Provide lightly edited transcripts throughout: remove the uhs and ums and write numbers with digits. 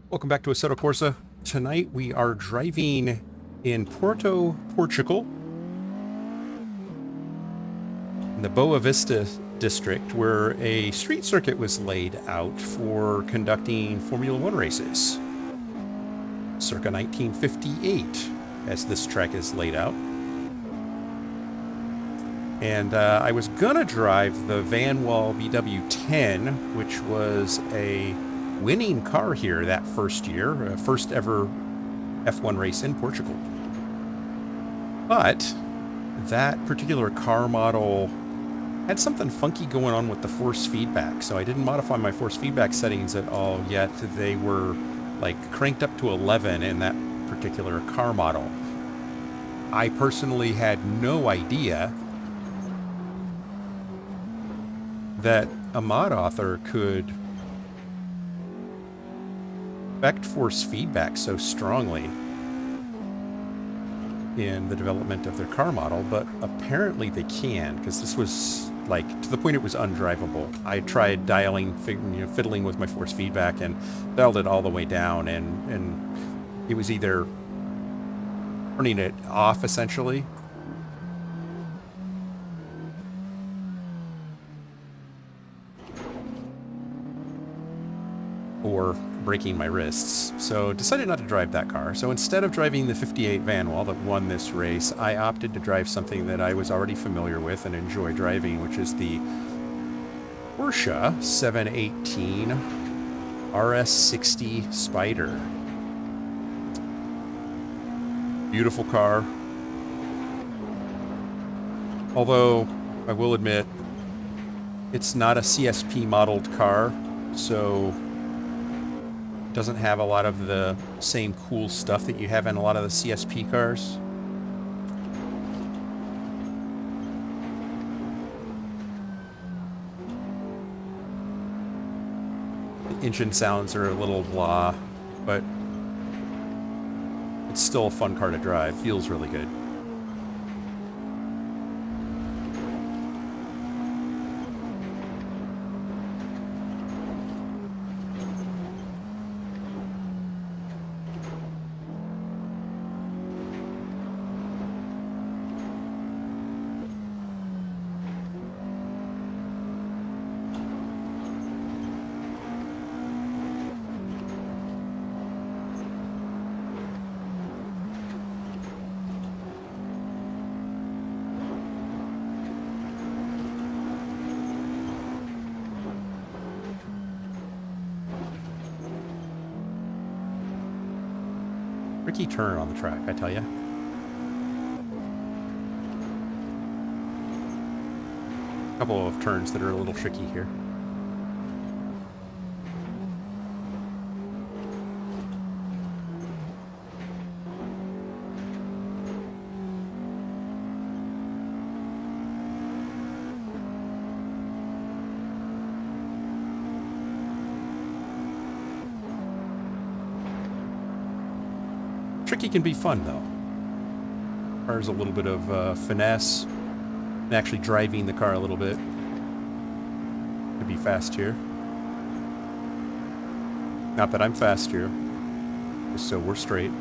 Welcome back to Assetto Corsa. Tonight we are driving in Porto, Portugal, in the Boavista district, where a street circuit was laid out for conducting Formula One races. Circa 1958, as this track is laid out. And I was gonna drive the Vanwall VW10, which was a winning car here that first year, first ever F1 race in Portugal. But that particular car model had something funky going on with the force feedback, so I didn't modify my force feedback settings at all yet. They were like cranked up to 11 in that particular car model. I personally had no idea that a mod author could affect force feedback so strongly in the development of their car model, but apparently they can, because this was like to the point it was undrivable. I tried dialing, fiddling with my force feedback and dialed it all the way down, and it was either turning it off essentially, or breaking my wrists. So decided not to drive that car. So instead of driving the 58 Vanwall that won this race, I opted to drive something that I was already familiar with and enjoy driving, which is the Porsche 718 RS60 Spyder. Beautiful car. Although I will admit it's not a CSP modeled car, so doesn't have a lot of the same cool stuff that you have in a lot of the CSP cars. The engine sounds are a little blah, but it's still a fun car to drive. Feels really good. Tricky turn on the track, I tell you. A couple of turns that are a little tricky here. Tricky can be fun, though. Requires a little bit of finesse, and actually driving the car a little bit to be fast here. Not that I'm fast here, just so we're straight.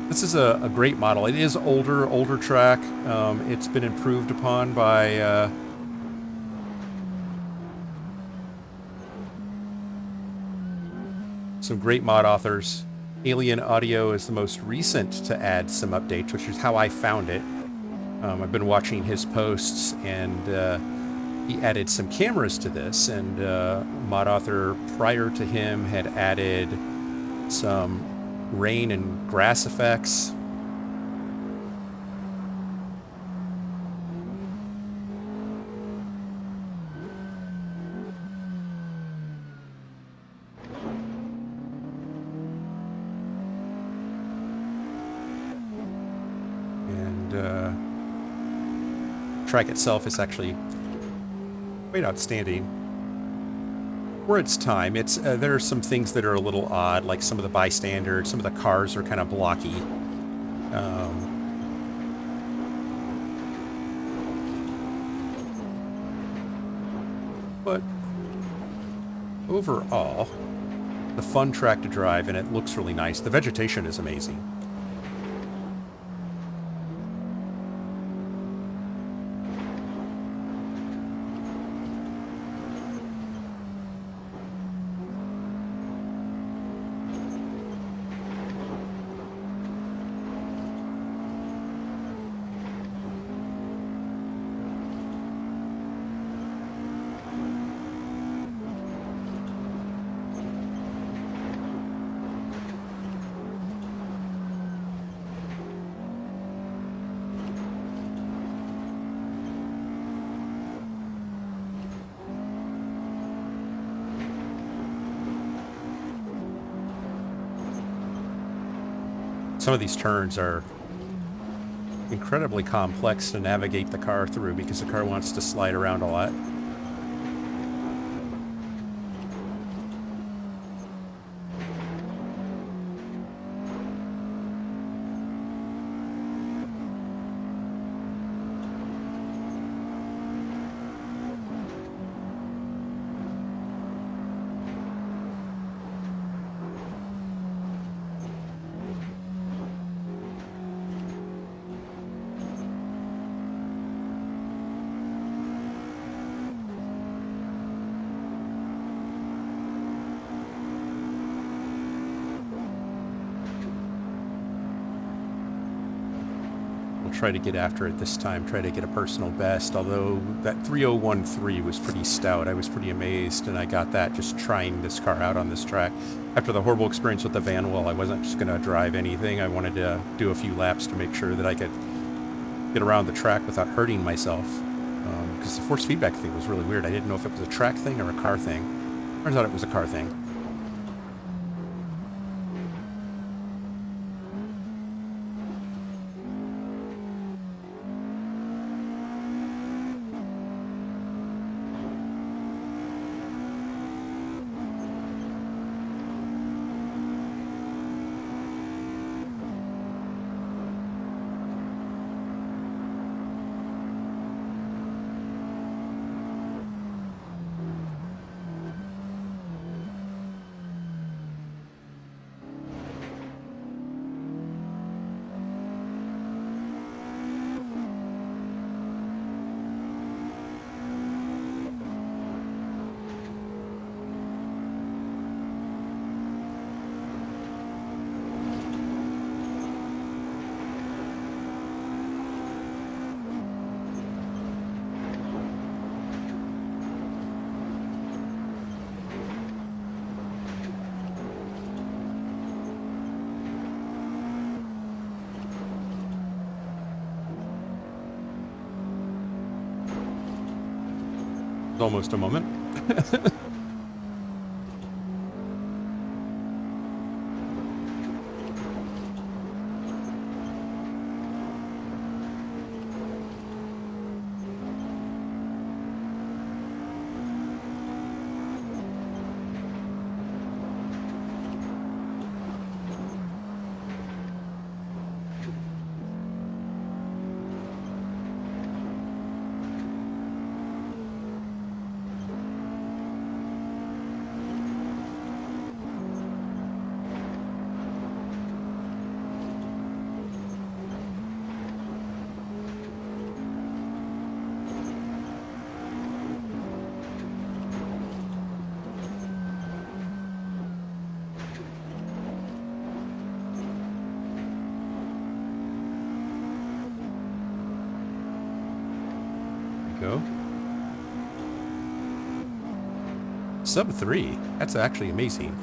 This is a great model. It is older track. It's been improved upon by some great mod authors. AlienAudio is the most recent to add some updates, which is how I found it. I've been watching his posts, and he added some cameras to this, and mod author prior to him had added some rain and grass effects. Track itself is actually quite outstanding for its time. It's there are some things that are a little odd, like some of the bystanders, some of the cars are kind of blocky. But overall, the fun track to drive, and it looks really nice. The vegetation is amazing. Some of these turns are incredibly complex to navigate the car through because the car wants to slide around a lot. Try to get after it this time, try to get a personal best, although that 3013 was pretty stout. I was pretty amazed, and I got that just trying this car out on this track. After the horrible experience with the Vanwall, I wasn't just going to drive anything. I wanted to do a few laps to make sure that I could get around the track without hurting myself, because the force feedback thing was really weird. I didn't know if it was a track thing or a car thing. Turns out it was a car thing. Almost a moment. Go. Sub 3. That's actually amazing.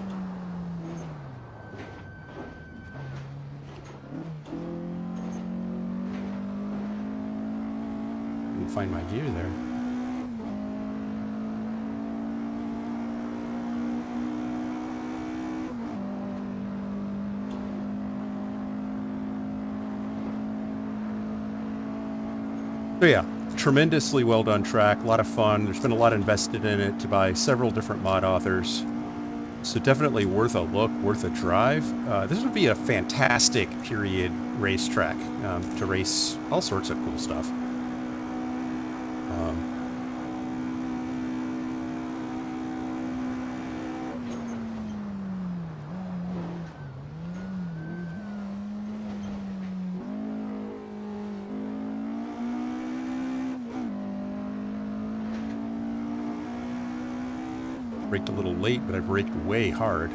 Let me find my gear there. So yeah, tremendously well done track, a lot of fun. There's been a lot invested in it by several different mod authors. So definitely worth a look, worth a drive. This would be a fantastic period racetrack to race all sorts of cool stuff. Braked a little late, but I braked way hard.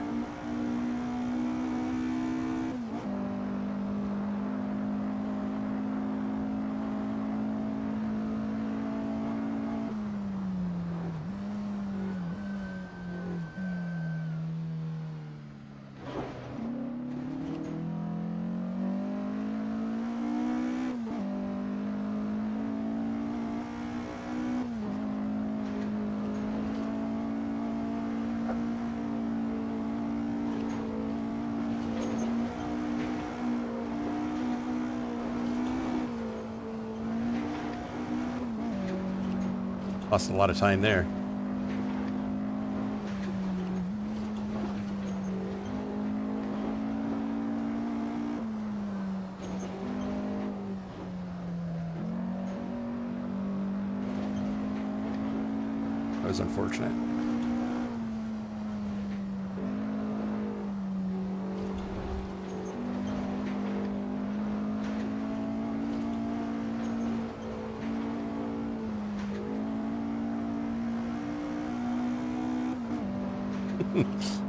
Lost a lot of time there. That was unfortunate.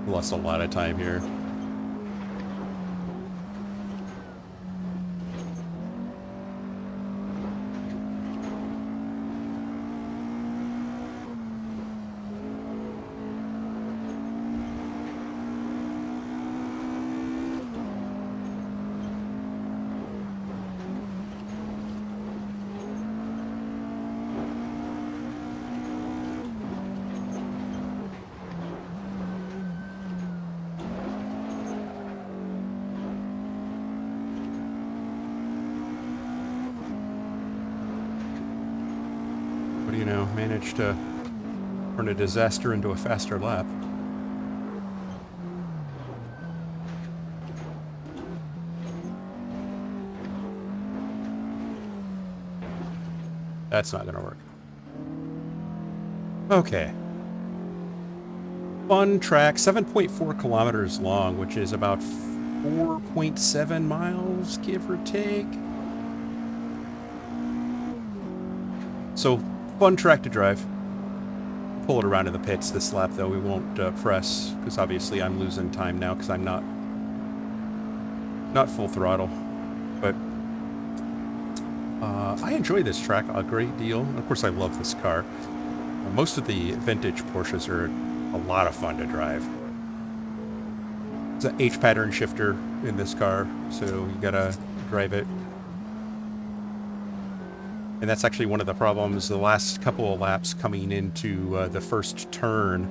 Lost a lot of time here. What do you know? Managed to turn a disaster into a faster lap. That's not going to work. Okay. Fun track, 7.4 kilometers long, which is about 4.7 miles, give or take. So, fun track to drive. Pull it around in the pits this lap, though. We won't press, because obviously I'm losing time now, because I'm not full throttle. But I enjoy this track a great deal. Of course, I love this car. Most of the vintage Porsches are a lot of fun to drive. There's an H-pattern shifter in this car, so you gotta drive it. And that's actually one of the problems. The last couple of laps coming into the first turn,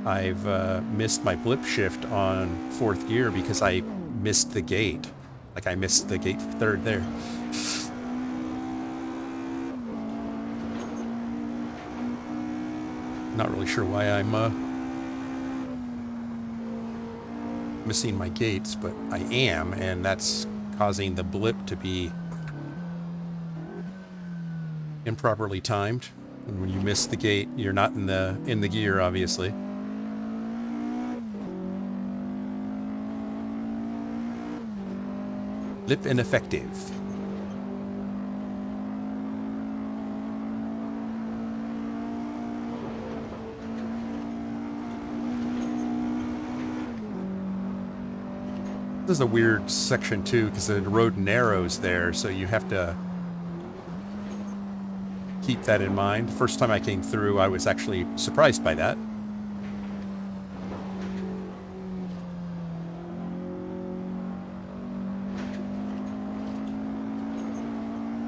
I've missed my blip shift on fourth gear because I missed the gate. Like I missed the gate third there. Not really sure why I'm missing my gates, but I am, and that's causing the blip to be improperly timed. And when you miss the gate, you're not in the gear, obviously. Blip ineffective. This is a weird section too, because the road narrows there, so you have to keep that in mind. The first time I came through, I was actually surprised by that.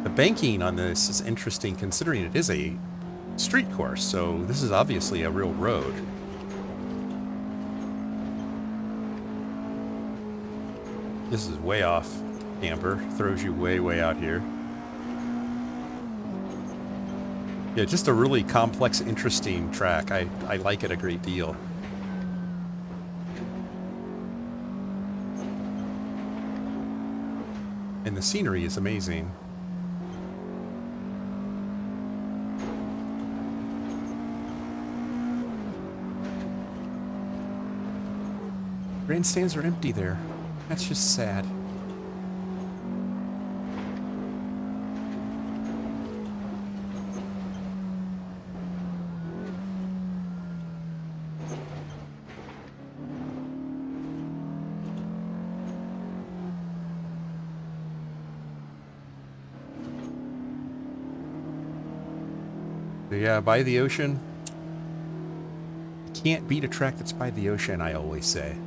The banking on this is interesting, considering it is a street course, so this is obviously a real road. This is way off camber, throws you way out here. Yeah, just a really complex, interesting track. I like it a great deal. And the scenery is amazing. Grandstands are empty there. That's just sad. So yeah, by the ocean. Can't beat a track that's by the ocean, I always say.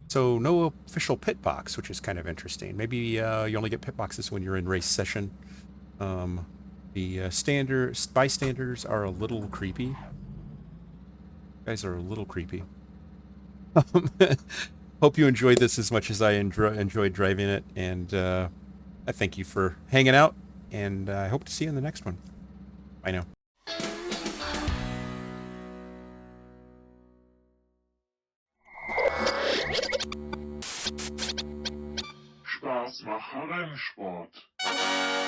So no official pit box, which is kind of interesting. Maybe you only get pit boxes when you're in race session. The standard bystanders are a little creepy. Guys are a little creepy. Hope you enjoyed this as much as I enjoyed driving it, and I thank you for hanging out, and I hope to see you in the next one. Bye now. Spaß mache Rennsport.